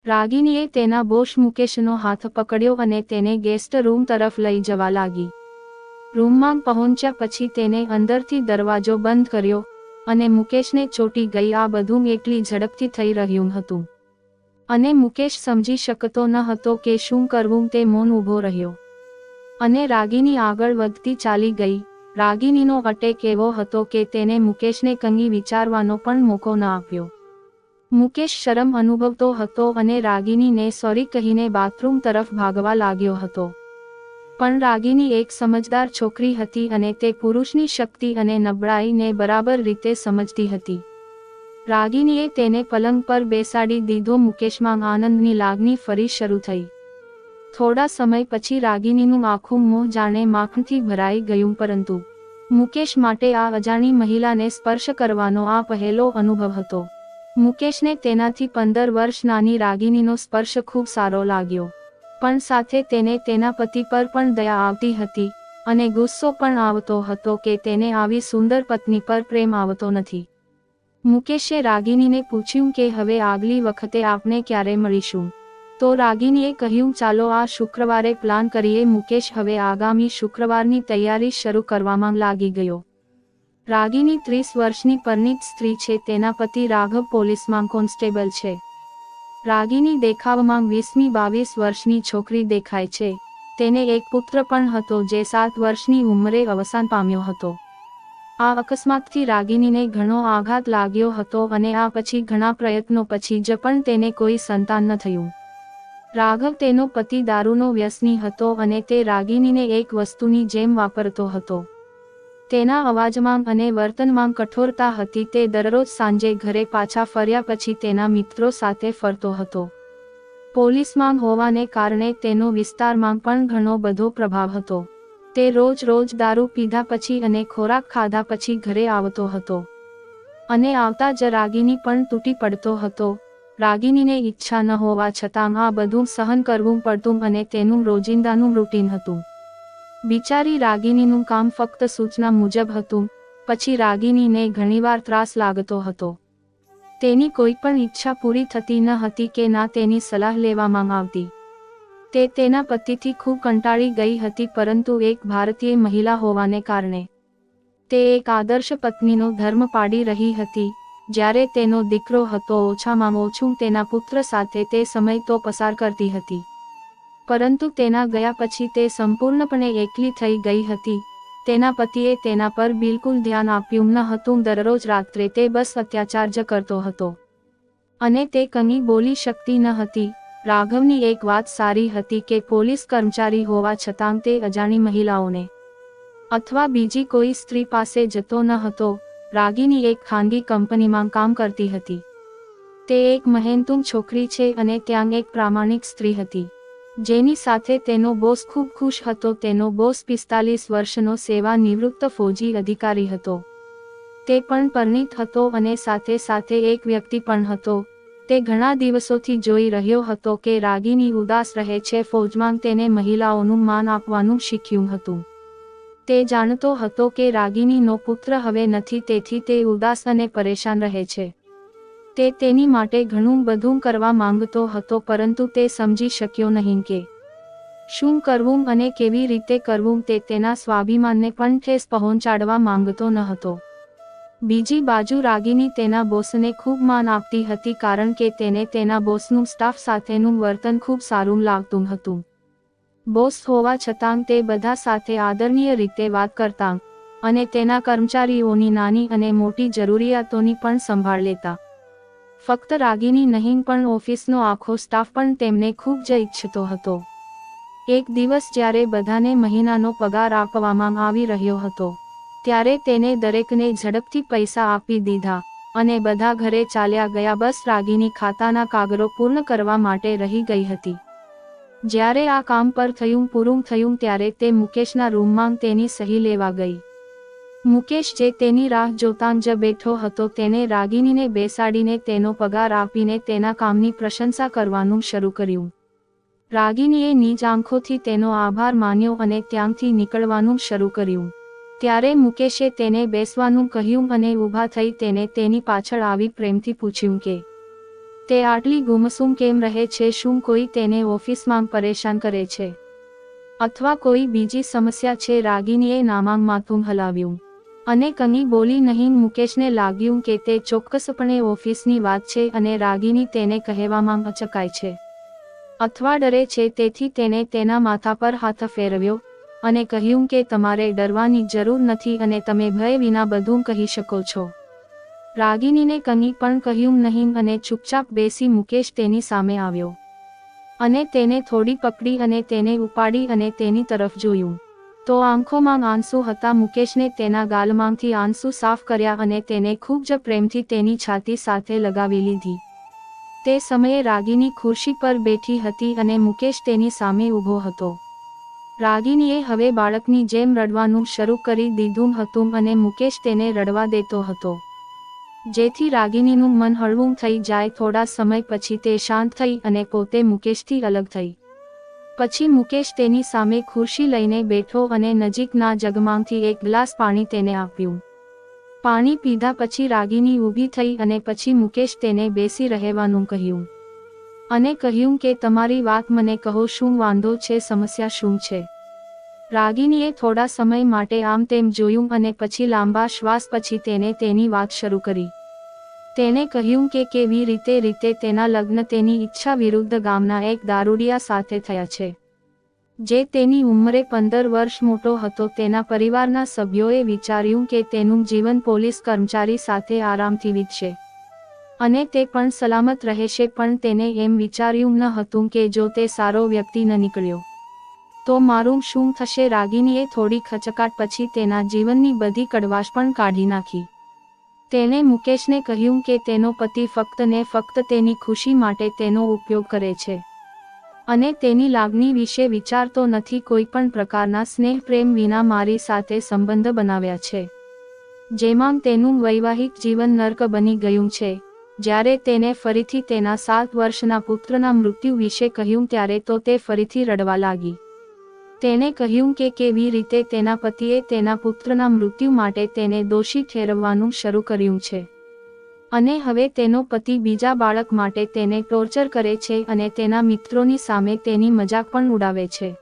રાગિનીએ તેના બોસ મુકેશનો હાથ પકડ્યો અને તેને ગેસ્ટ રૂમ તરફ લઈ જવા લાગી. રૂમમાં પહોંચ્યા પછી તેને અંદરથી દરવાજો બંધ કર્યો અને મુકેશને ચોંટી ગઈ. આ બધું એટલી ઝડપથી થઈ રહ્યું હતું અને મુકેશ સમજી શકતો ન હતો કે શું કરવું. તે મૌન ઊભો રહ્યો અને રાગિની આગળ વધતી ચાલી ગઈ. રાગિનીનો અટેક એવો હતો કે તેને મુકેશને કંઈ વિચારવાનો પણ મોકો ન આપ્યો. મુકેશ શરમ અનુભવતો હતો અને રાગિનીને સોરી કહીને બાથરૂમ તરફ ભાગવા લાગ્યો હતો. પણ રાગિની એક સમજદાર છોકરી હતી અને તે પુરુષની શક્તિ અને નબળાઈને બરાબર રીતે સમજતી હતી. રાગિનીએ તેને પલંગ પર બેસાડી દીધો. મુકેશમાં આનંદની લાગણી ફરી શરૂ થઈ. થોડા સમય પછી રાગિનીનું આખું મોં જાણે માખણથી ભરાઈ ગયું. પરંતુ મુકેશ માટે આ અજાણી મહિલાને સ્પર્શ કરવાનો આ પહેલો અનુભવ હતો. મુકેશને તેનાથી 15 વર્ષ નાની રાગિનીનો સ્પર્શ ખૂબ સારો લાગ્યો, પણ સાથે તેને તેના પતિ પર પણ દયા આવતી હતી અને ગુસ્સો પણ આવતો હતો કે તેને આવી સુંદર પત્ની પર પ્રેમ આવતો નથી. મુકેશે રાગિનીને પૂછ્યું કે હવે આગલી વખતે આપણે ક્યારે મળીશું? તો રાગિનીએ કહ્યું, ચાલો આ શુક્રવારે પ્લાન કરીએ. મુકેશ હવે આગામી શુક્રવારની તૈયારી શરૂ કરવામાં લાગી ગયો. રાગિની 30 વર્ષની પરિણીત સ્ત્રી છે. તેના પતિ રાઘવ પોલીસમાં કોન્સ્ટેબલ છે. રાગિની દેખાવમાં 20-22 વર્ષની છોકરી દેખાય છે. તેને એક પુત્ર પણ હતો જે 7 વર્ષની ઉંમરે અવસાન પામ્યો હતો. આ અકસ્માતથી રાગિનીને ઘણો આઘાત લાગ્યો હતો અને આ પછી ઘણા પ્રયત્નો પછી જ પણ તેને કોઈ સંતાન ન થયું. રાઘવ તેનો પતિ દારૂનો વ્યસની હતો અને તે રાગિનીને એક વસ્તુની જેમ વાપરતો હતો. તેના અવાજમાં અને વર્તનમાં કઠોરતા હતી. તે દરરોજ સાંજે ઘરે પાછા ફર્યા પછી તેના મિત્રો સાથે ફરતો હતો. પોલીસમાં હોવાને કારણે તેનો વિસ્તારમાં પણ ઘણો બધો પ્રભાવ હતો. તે રોજ દારૂ પીધા પછી અને ખોરાક ખાધા પછી ઘરે આવતો હતો અને આવતા જ રાગિની પણ તૂટી પડતો હતો. રાગિનીને ઈચ્છા ન હોવા છતાં આ બધું સહન કરવું પડતું અને તેનું રોજિંદાનું રૂટીન હતું. બિચારી રાગિનીનું કામ ફક્ત સૂચના મુજબ હતું. પછી રાગિનીને ઘણીવાર ત્રાસ લાગતો હતો. તેની કોઈ પણ ઈચ્છા પૂરી થતી ન હતી કે ના તેની સલાહ લેવામાં આવતી. તે તેના પતિથી ખૂબ કંટાળી ગઈ હતી, પરંતુ એક ભારતીય મહિલા હોવાને કારણે તે એક આદર્શ પત્નીનો ધર્મ પાડી રહી હતી. જ્યારે તેનો દીકરો હતો, ઓછામાં ઓછું તેના પુત્ર સાથે તે સમય તો પસાર કરતી હતી, પરંતુ તેના ગયા પછી તે સંપૂર્ણપણે એકલી થઈ ગઈ હતી. તેના પતિએ તેના પર બિલકુલ ધ્યાન આપ્યું ન હતું. દરરોજ રાત્રે તે બસ અત્યાચાર જ કરતો હતો અને તે કંઈ બોલી શકતી ન હતી. રાઘવની એક વાત સારી હતી કે પોલીસ કર્મચારી હોવા છતાં તે અજાણી મહિલાઓને અથવા બીજી કોઈ સ્ત્રી પાસે જતો ન હતો. રાગિની એક ખાનગી કંપનીમાં કામ કરતી હતી. તે એક મહેનતુ છોકરી છે અને ત્યાં એક પ્રામાણિક સ્ત્રી હતી જેની સાથે તેનો બોસ ખૂબ ખુશ હતો. તેનો બોસ 45 વર્ષનો સેવા નિવૃત્ત ફૌજી અધિકારી હતો. તે પણ પરિણીત હતો અને સાથે સાથે એક વ્યક્તિ પણ હતો. તે ઘણા દિવસોથી જોઈ રહ્યો હતો કે રાગિની ઉદાસ રહે છે. ફૌજમાં તેને મહિલાઓનું માન આપવાનું શીખ્યું હતું. તે જાણતો હતો કે રાગિનીનો પુત્ર હવે નથી, તેથી તે ઉદાસ અને પરેશાન રહે છે. તે તેની માટે ઘણું બધું કરવા માંગતો હતો, પરંતુ તે સમજી શક્યો નહીં કે શું કરવું અને કેવી રીતે કરવું. તે તેના સ્વાભિમાનને પણ ઠેસ પહોંચાડવા માંગતો ન હતો. બીજી બાજુ રાગિની તેના બોસને ખૂબ માન આપતી હતી, કારણ કે તેને તેના બોસનું સ્ટાફ સાથેનું વર્તન ખૂબ સારું લાગતું હતું. બોસ હોવા છતાં તે બધા સાથે આદરણીય રીતે વાત કરતા અને તેના કર્મચારીઓની નાની અને મોટી જરૂરિયાતોની પણ સંભાળ લેતા. ફક્ત રાગિની નહીં પણ ઓફિસનો આખો સ્ટાફ પણ તેમને ખૂબ જ ઈચ્છતો હતો. એક દિવસ જ્યારે બધાને મહિનાનો પગાર આપવામાં આવી રહ્યો હતો, ત્યારે તેને દરેકને ઝડપથી પૈસા આપી દીધા અને બધા ઘરે ચાલ્યા ગયા. બસ રાગિની ખાતાના કાગળો પૂર્ણ કરવા માટે રહી ગઈ હતી. જ્યારે આ કામ પર પૂરું થયું ત્યારે તે મુકેશના રૂમમાં તેની સહી લેવા ગઈ. મુકેશ જે તેની રાહ જોતાં જ બેઠો હતો, તેને રાગિનીને બેસાડીને તેનો પગાર આપીને તેના કામની પ્રશંસા કરવાનું શરૂ કર્યું. રાગિનીએ નીચ આંખોથી તેનો આભાર માન્યો અને ત્યાંથી નીકળવાનું શરૂ કર્યું. ત્યારે મુકેશે તેને બેસવાનું કહ્યું અને ઊભા થઈ તેને તેની પાછળ આવી પ્રેમથી પૂછ્યું કે તે આટલી ગુમસુમ કેમ રહે છે? શું કોઈ તેને ઓફિસમાં પરેશાન કરે છે અથવા કોઈ બીજી સમસ્યા છે? રાગિનીએ નામાંગ માથું હલાવ્યું અને કંઈ બોલી નહીં. મુકેશને લાગ્યું કે તે ચોક્કસપણે ઓફિસની વાત છે અને રાગિની તેને કહેવામાં અચકાય છે અથવા ડરે છે. તેથી તેણે તેના માથા પર હાથ ફેરવ્યો અને કહ્યું કે તમારે ડરવાની જરૂર નથી અને તમે ભય વિના બધું કહી શકો છો. રાગિનીને કંઈ પણ કહ્યું નહીં અને ચૂપચાપ બેસી મુકેશ તેની સામે આવ્યો અને તેને થોડી પકડી અને તેને ઉપાડી અને તેની તરફ જોયું તો આંખોમાં આંસુ હતા. મુકેશને તેના ગાલમાંથી આંસુ સાફ કર્યા અને તેને ખૂબ જ પ્રેમથી તેની છાતી સાથે લગાવી લીધી. તે સમયે રાગિની ખુરશી પર બેઠી હતી અને મુકેશ તેની સામે ઊભો હતો. રાગિનીએ હવે બાળકની જેમ રડવાનું શરૂ કરી દીધું હતું અને મુકેશ તેને રડવા દેતો હતો જેથી રાગિનીનું મન હળવું થઈ જાય. થોડા સમય પછી તે શાંત થઈ અને પોતે મુકેશથી અલગ થઈ. પછી મુકેશ તેની સામે ખુરશી લઈને બેઠો અને નજીકના જગમાંથી એક ગ્લાસ પાણી તેને આપ્યું. પાણી પીધા પછી રાગિની ઊભી થઈ અને પછી મુકેશ તેને બેસી રહેવાનું કહ્યું અને કહ્યું કે તમારી વાત મને કહો, શું વાંધો છે? સમસ્યા શું છે? રાગિનીએ થોડા સમય માટે આમ તેમ જોયું અને પછી લાંબા શ્વાસ પછી તેને તેની વાત શરૂ કરી. તેણે કહ્યું કે કેવી રીતે તેના લગ્ન તેની ઈચ્છા વિરુદ્ધ ગામના એક દારૂડિયા સાથે થયા છે જે તેની ઉંમરે 15 વર્ષ મોટો હતો. તેના પરિવારના સભ્યોએ વિચાર્યું કે તેનું જીવન પોલીસ કર્મચારી સાથે આરામથી વીતશે અને તે પણ સલામત રહેશે, પણ તેને એમ વિચાર્યું ન હતું કે જો તે સારો વ્યક્તિ ન નીકળ્યો તો મારું શું થશે? રાગિનીએ થોડી ખચકાટ પછી તેના જીવનની બધી કડવાશ પણ કાઢી નાખી. તેણે મુકેશને કહ્યું કે તેનો પતિ ફક્ત ને ફક્ત તેની ખુશી માટે તેનો ઉપયોગ કરે છે અને તેની લાગણી વિશે વિચારતો નથી. કોઈ પણ પ્રકારના સ્નેહ પ્રેમ વિના મારી સાથે સંબંધ બનાવ્યા છે જેમાં તેનું વૈવાહિક જીવન નર્ક બની ગયું છે. જ્યારે તેને ફરીથી તેના 7 વર્ષના પુત્રના મૃત્યુ વિશે કહ્યું ત્યારે તો તે ફરીથી રડવા લાગી. તેણે કહ્યું કે કેવી રીતે તેના પતિએ તેના પુત્રના મૃત્યુ માટે તેને દોષી ઠેરવવાનું શરૂ કર્યું છે અને હવે તેનો પતિ બીજા બાળક માટે તેને ટોર્ચર કરે છે અને તેના મિત્રોની સામે તેની મજાક પણ ઉડાવે છે.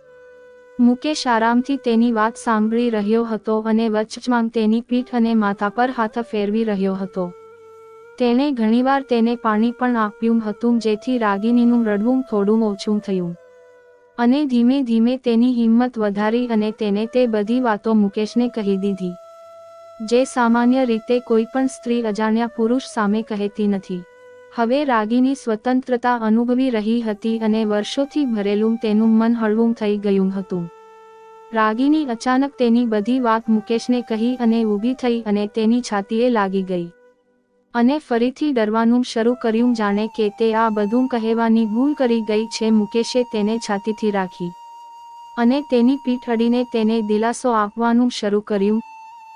મુકેશ આરામથી તેની વાત સાંભળી રહ્યો હતો અને વચમાં તેની પીઠ અને માથા પર હાથ ફેરવી રહ્યો હતો. તેણે ઘણીવાર તેને પાણી પણ આપ્યું હતું જેથી રાગિનીનું રડવું થોડું ઓછું થયું અને ધીમે ધીમે તેની હિંમત વધારી અને તેને તે બધી વાતો મુકેશને કહી દીધી જે સામાન્ય રીતે કોઈ પણ સ્ત્રી અજાણ્યા પુરુષ સામે કહેતી નથી. હવે રાગિની સ્વતંત્રતા અનુભવી રહી હતી અને વર્ષોથી ભરેલું તેનું મન હળવું થઈ ગયું હતું. રાગિની અચાનક તેની બધી વાત મુકેશને કહી અને ઊભી થઈ અને તેની છાતીએ લાગી ગઈ અને ફરીથી ડરવાનું શરૂ કર્યું જાણે કે તે આ બધું કહેવાની ભૂલ કરી ગઈ છે. મુકેશે તેને છાતીથી રાખી અને તેની પીઠ અડીને તેને દિલાસો આપવાનું શરૂ કર્યું.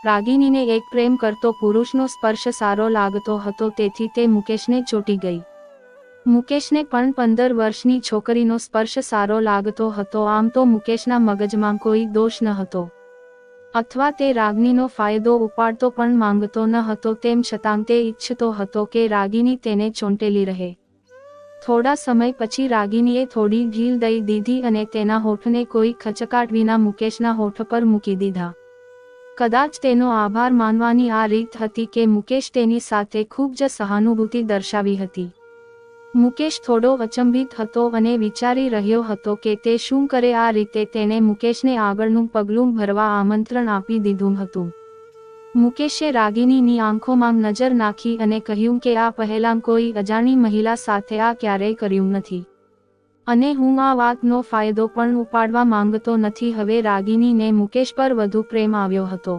રાગિનીને એક પ્રેમ કરતો પુરુષનો સ્પર્શ સારો લાગતો હતો તેથી તે મુકેશને ચોંટી ગઈ. મુકેશને પણ 15 વર્ષની છોકરીનો સ્પર્શ સારો લાગતો હતો. આમ તો મુકેશના મગજમાં કોઈ દોષ ન હતો અથવા તે રાગિનીનો ફાયદો ઉપાડતો પણ માંગતો ન હતો. તેમ છતાં તે ઈચ્છતો હતો કે રાગિની તેને ચોંટેલી રહે. થોડા સમય પછી રાગિનીએ થોડી ઢીલ દઈ દીધી અને તેના હોઠને કોઈ ખચકાટ વિના મુકેશના હોઠ પર મૂકી દીધા. કદાચ તેનો આભાર માનવાની આ રીત હતી કે મુકેશ તેની સાથે ખૂબ જ સહાનુભૂતિ દર્શાવી હતી. મુકેશ થોડો અચંબિત હતો અને વિચારી રહ્યો હતો કે તે શું કરે. આ રીતે તેણે મુકેશને આગળનું પગલું ભરવા આમંત્રણ આપી દીધું હતું. મુકેશે રાગિનીની આંખોમાં નજર નાખી અને કહ્યું કે આ પહેલાં કોઈ અજાણી મહિલા સાથે આ ક્યારેય કર્યું નથી અને હું આ વાતનો ફાયદો પણ ઉપાડવા માંગતો નથી. હવે રાગિનીને મુકેશ પર વધુ પ્રેમ આવ્યો હતો.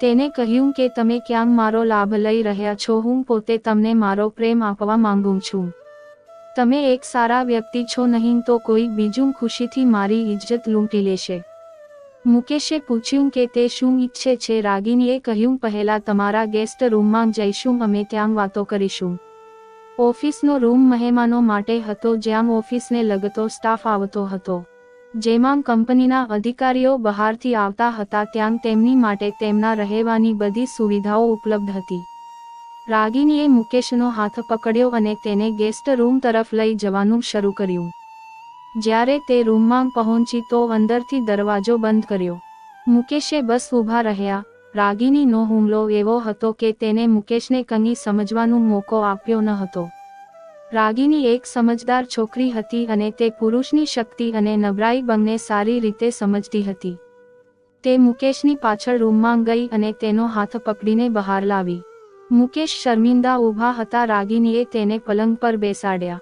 તેને કહ્યું કે તમે ક્યાં મારો લાભ લઈ રહ્યા છો? હું પોતે તમને મારો પ્રેમ આપવા માંગુ છું. તમે એક સારા વ્યક્તિ છો, નહીં તો કોઈ બીજું ખુશીથી મારી ઇજ્જત લૂંટી લેશે. મુકેશે પૂછ્યું કે તે શું ઈચ્છે છે? રાગિનીએ કહ્યું પહેલા તમારા ગેસ્ટ રૂમમાં જઈશું, અમે ત્યાં વાતો કરીશું. ઓફિસનો રૂમ મહેમાનો માટે હતો જ્યાં ઓફિસને લગતો સ્ટાફ આવતો હતો. જેમાં કંપનીના અધિકારીઓ બહારથી આવતા હતા ત્યાં તેમની માટે તેમના રહેવાની બધી સુવિધાઓ ઉપલબ્ધ હતી. રાગિનીએ મુકેશનો હાથ પકડ્યો અને તેને ગેસ્ટ રૂમ તરફ લઈ જવાનું શરૂ કર્યું. જ્યારે તે રૂમમાં પહોંચી તો અંદરથી દરવાજો બંધ કર્યો. મુકેશે બસ ઊભા રહ્યા. રાગિનીનો હુમલો એવો હતો કે તેને મુકેશને કંઈ સમજવાનો મોકો આપ્યો ન હતો. રાગિની એક સમજદાર છોકરી હતી અને તે પુરુષની શક્તિ અને નબળાઈ બંને સારી રીતે સમજતી હતી. તે મુકેશની પાછળ રૂમમાં ગઈ અને તેનો હાથ પકડીને બહાર લાવી. મુકેશ શર્મિંદા ઊભા હતા. રાગિનીએ તેને પલંગ પર બેસાડ્યા.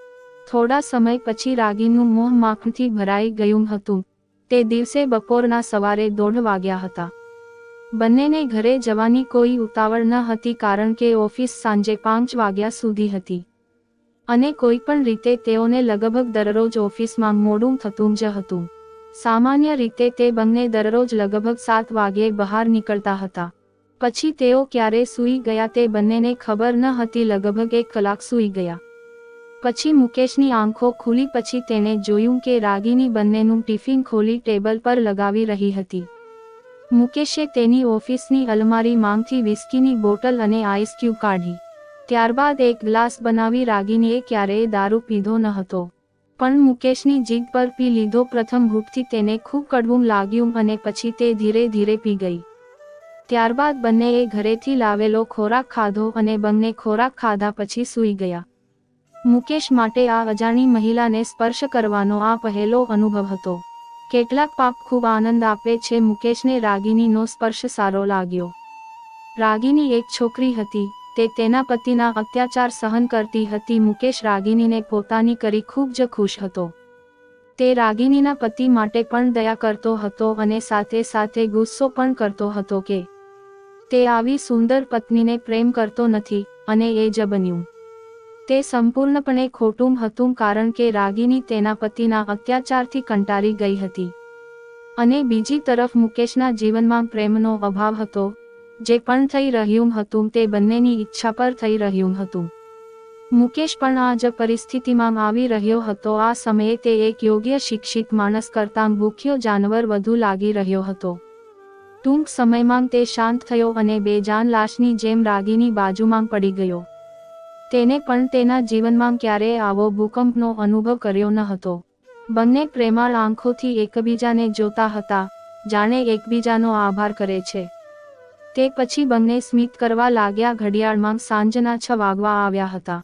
થોડા સમય પછી રાગિનીનું મોં માખણથી ભરાઈ ગયું હતું. તે દિવસે બપોરના સવારે 1:30 વાગ્યા હતા. બંનેને ઘરે જવાની કોઈ ઉતાવળ ન હતી કારણ કે ઓફિસ સાંજે 5 વાગ્યા સુધી હતી અને કોઈ પણ રીતે તેઓને લગભગ દરરોજ ઓફિસમાં મોડું થતું જ હતું. સામાન્ય રીતે તે બંને દરરોજ લગભગ 7 વાગ્યે બહાર નીકળતા હતા. પછી તેઓ ક્યારે સૂઈ ગયા તે બંનેને ખબર ન હતી. લગભગ 1 કલાક સૂઈ ગયા. પછી મુકેશની આંખો ખુલી. પછી તેણે જોયું કે રાગિની બંનેનું ટિફિન ખોલી ટેબલ પર લગાવી રહી હતી. મુકેશે તેની ઓફિસની અલમારીમાંથી વિસ્કીની બોટલ અને આઈસ ક્યુબ કાઢી. ત્યારબાદ એક ગ્લાસ બનાવી. રાગિનીએ ક્યારેય દારૂ પીધો ન હતો પણ મુકેશની જીદ પર પી લીધો. પ્રથમ ઘૂંટથી તેને ખૂબ કડવું લાગ્યું અને પછી તે ધીરે ધીરે પી ગઈ. ત્યારબાદ બંનેએ ઘરેથી લાવેલો ખોરાક ખાધો અને બંને ખોરાક ખાધા પછી સૂઈ ગયા. મુકેશ માટે આ અજાણી મહિલાને સ્પર્શ કરવાનો આ પહેલો અનુભવ હતો. કેટલાક પાપ ખૂબ આનંદ આપે છે. મુકેશને રાગિનીનો સ્પર્શ સારો લાગ્યો. રાગિની એક છોકરી હતી. તે તેના પતિના અત્યાચાર સહન કરતી હતી. મુકેશ રાગિનીને પોતાની કરી ખૂબ જ ખુશ હતો. તે રાગિનીના પતિ માટે પણ દયા કરતો હતો અને સાથે સાથે ગુસ્સો પણ કરતો હતો કે તે આવી સુંદર પત્નીને પ્રેમ કરતો નથી અને એ જ બન્યું. તે સંપૂર્ણપણે ખોટું હતું કારણ કે રાગિની તેના પતિના અત્યાચારથી કંટાળી ગઈ હતી અને બીજી તરફ મુકેશના જીવનમાં પ્રેમનો અભાવ હતો. જે પણ થઈ રહ્યું હતું તે બંનેની ઈચ્છા પર થઈ રહ્યું હતું. મુકેશ પણ આ જ પરિસ્થિતિમાં આવી રહ્યો હતો. આ સમયે તે એક યોગ્ય શિક્ષિત માણસ કરતાં ભૂખ્યો જાનવર વધુ લાગી રહ્યો હતો. ટૂંક સમયમાં તે શાંત થયો અને બેજાન લાશની જેમ રાગિની બાજુમાં પડી ગયો. તેને પણ તેના જીવનમાં ક્યારેય આવો ભૂકંપનો અનુભવ કર્યો ન હતો. બંને પ્રેમાળ આંખોથી એકબીજાને જોતા હતા, જાણે એકબીજાનો આભાર કરે છે. તે પછી બંને સ્મિત કરવા લાગ્યા. ઘડિયાળમાં સાંજના 6 વાગવા આવ્યા હતા.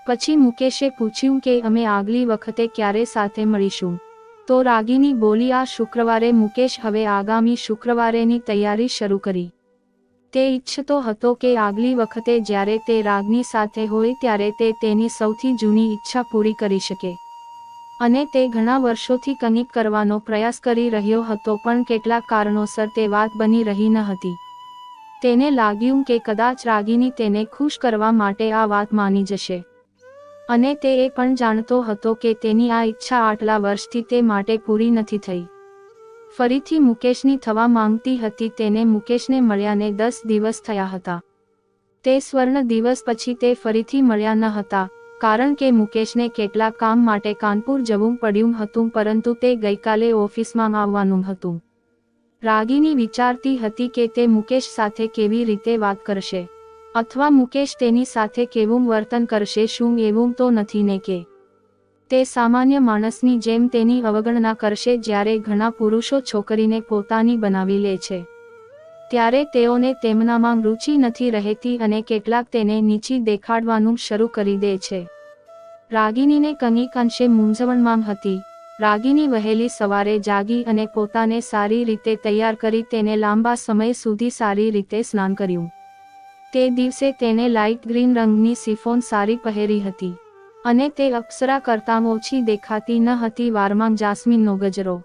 પછી મુકેશે પૂછ્યું કે અમે આગલી વખતે ક્યારે સાથે મળીશું? તો રાગિની બોલી, આ શુક્રવારે. મુકેશ હવે આગામી શુક્રવારેની તૈયારી શરૂ કરી. તે ઈચ્છતો હતો કે આગલી વખતે જ્યારે તે રાગની સાથે હોય ત્યારે તે તેની સૌથી જૂની ઈચ્છા પૂરી કરી શકે. અને તે ઘણા વર્ષોથી કંઈક કરવાનો પ્રયાસ કરી રહ્યો હતો પણ કેટલાક કારણોસર તે વાત બની રહી ન હતી. તેને લાગ્યું કે કદાચ રાગિની તેને ખુશ કરવા માટે આ વાત માની જશે અને તે એ પણ જાણતો હતો કે તેની આ ઈચ્છા આટલા વર્ષથી તે માટે પૂરી નથી થઈ. ફરીથી મુકેશની થવા માંગતી હતી. તેને મુકેશને મળ્યાને 10 દિવસ થયા હતા. તે સ્વર્ણ દિવસ પછી તે ફરીથી મળ્યા ન હતા કારણ કે મુકેશને કેટલાક કામ માટે કાનપુર જવું પડ્યું હતું પરંતુ તે ગઈકાલે ઓફિસમાં આવવાનું હતું. રાગિની વિચારતી હતી કે તે મુકેશ સાથે કેવી રીતે વાત કરશે અથવા મુકેશ તેની સાથે કેવું વર્તન કરશે. શું એવું તો નથી ને કે તે સામાન્ય માણસની જેમ તેની અવગણના કરશે? જ્યારે ઘણા પુરુષો છોકરીને પોતાની બનાવી લે છે ત્યારે તેઓને તેમનામાં રુચિ નથી રહેતી અને કેટલાક તેને નીચી દેખાડવાનું શરૂ કરી દે છે. રાગિનીને કંઈક અંશે મૂંઝવણમાં હતી. રાગિની વહેલી સવારે જાગી અને પોતાને સારી રીતે તૈયાર કરી. તેને લાંબા સમય સુધી સારી રીતે સ્નાન કર્યું. તે દિવસે તેને લાઇટ ગ્રીન રંગની સિફોન સાડી પહેરી હતી અને તે અપ્સરા કરતાં ઓછી દેખાતી ન હતી. વારમાં જાસ્મીનનો ગજરો,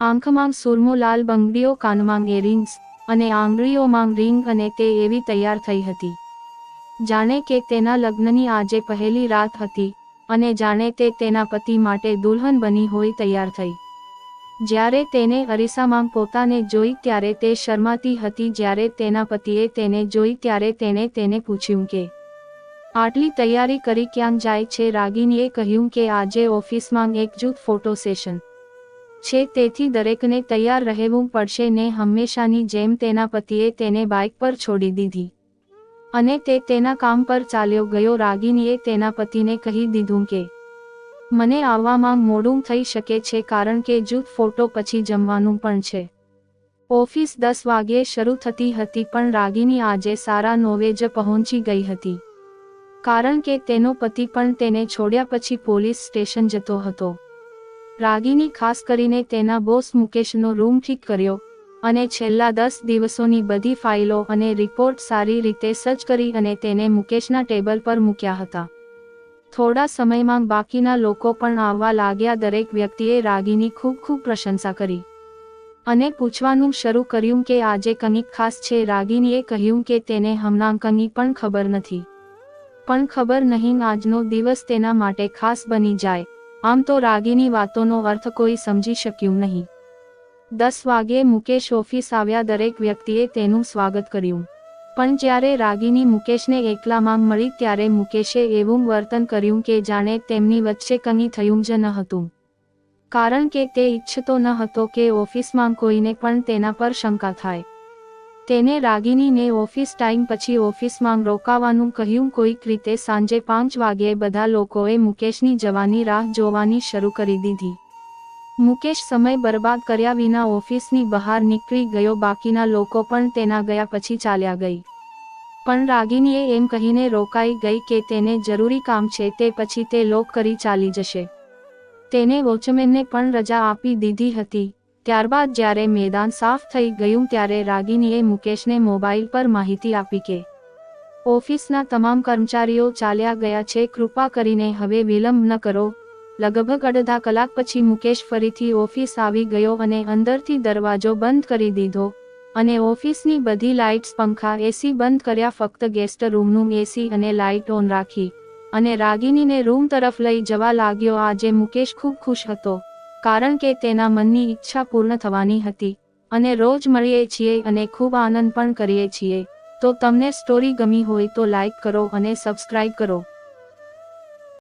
આંખમાં સુરમો, લાલ બંગડીઓ, કાનમાં ઇયરિંગ્સ અને આંગળીઓમાં રિંગ અને તે એવી તૈયાર થઈ હતી જાણે કે તેના લગ્નની આજે પહેલી રાત હતી અને જાણે તે તેના પતિ માટે દુલ્હન બની હોય તૈયાર થઈ. જ્યારે તેને અરીસામાં પોતાને જોઈ ત્યારે તે શરમાતી હતી. જ્યારે તેના પતિએ તેને જોઈ ત્યારે તેને પૂછ્યું કે આટલી તૈયારી કરી ક્યાં જાય છે? રાગિનીએ કહ્યું કે આજે ઓફિસમાં એક જૂથ ફોટો સેશન છે તેથી દરેકને તૈયાર રહેવું પડશે ને. હંમેશાની જેમ તેના પતિએ તેને બાઇક પર છોડી દીધી. અને તે તેના કામ પર ચાલ્યો ગયો. રાગિનીએ તેના પતિને કહી દીધું કે મને આવવામાં મોડું થઈ શકે છે કારણ કે જૂથ ફોટો પછી જમવાનું પણ છે. ઓફિસ 10 વાગ્યે શરૂ થતી હતી પણ રાગિની આજે સારા 9 જ પહોંચી ગઈ હતી કારણ કે તેનો પતિ પણ તેને છોડ્યા પછી પોલીસ સ્ટેશન જતો હતો. રાગિની ખાસ કરીને તેના બોસ મુકેશનો રૂમ ઠીક કર્યો અને છેલ્લા 10 દિવસોની બધી ફાઇલો અને રિપોર્ટ સારી રીતે સર્ચ કરી અને તેને મુકેશના ટેબલ પર મૂક્યા હતા. થોડા સમયમાં બાકીના લોકો પણ આવવા લાગ્યા. દરેક વ્યક્તિએ રાગિની ખૂબ પ્રશંસા કરી અને પૂછવાનું શરૂ કર્યું કે આજે કંઈક ખાસ છે. રાગિનીએ કહ્યું કે તેને હમણાં કંઈ પણ ખબર નથી, પણ ખબર નહીં આજનો દિવસ તેના માટે ખાસ બની જાય. આમ તો રાગિની વાતોનો અર્થ કોઈ સમજી શક્યું નહીં. 10 વાગ્યે મુકેશ ઓફિસ આવ્યા. દરેક વ્યક્તિએ તેનું સ્વાગત કર્યું પણ જ્યારે રાગિની મુકેશને એકલામાં મળી ત્યારે મુકેશે એવું વર્તન કર્યું કે જાણે તેમની વચ્ચે કંઈ થયું જ ન હતું કારણ કે તે ઈચ્છતો ન હતો કે ઓફિસમાં કોઈને પણ તેના પર શંકા થાય. તેને રાગિનીને ઓફિસ ટાઈમ પછી ઓફિસમાં રોકાવાનું કહ્યું. કોઈક રીતે સાંજે 5 વાગ્યે બધા લોકોએ મુકેશની જવાની રાહ જોવાની શરૂ કરી દીધી. મુકેશ સમય બરબાદ કર્યા વિના ઓફિસની બહાર નીકળી ગયો. બાકીના લોકો પણ તેના ગયા પછી ચાલ્યા ગઈ પણ રાગિનીએ એમ કહીને રોકાઈ ગઈ કે તેને જરૂરી કામ છે, તે પછી તે લોક કરી ચાલી જશે. તેને વોચમેનને પણ રજા આપી દીધી હતી. ત્યારબાદ જ્યારે મેદાન સાફ થઈ ગયું ત્યારે રાગિનીએ મુકેશને મોબાઈલ પર માહિતી આપી કે ઓફિસના તમામ કર્મચારીઓ ચાલ્યા ગયા છે, કૃપા કરીને હવે વિલંબ ન કરો. લગભગ અડધા કલાક પછી મુકેશ ફરીથી ઓફિસ આવી ગયો અને અંદરથી દરવાજો બંધ કરી દીધો અને ઓફિસની બધી લાઇટ્સ, પંખા, એસી બંધ કર્યા. ફક્ત ગેસ્ટ રૂમનું એસી અને લાઇટ ઓન રાખી અને રાગિનીને રૂમ તરફ લઈ જવા લાગ્યો. આજે મુકેશ ખૂબ ખુશ હતો કારણ કે તેના મનની ઈચ્છા પૂર્ણ થવાની હતી અને રોજ મળીએ છીએ અને ખૂબ આનંદ પણ કરીએ છીએ. તો તમને સ્ટોરી ગમી હોય તો લાઇક કરો અને સબસ્ક્રાઇબ કરો.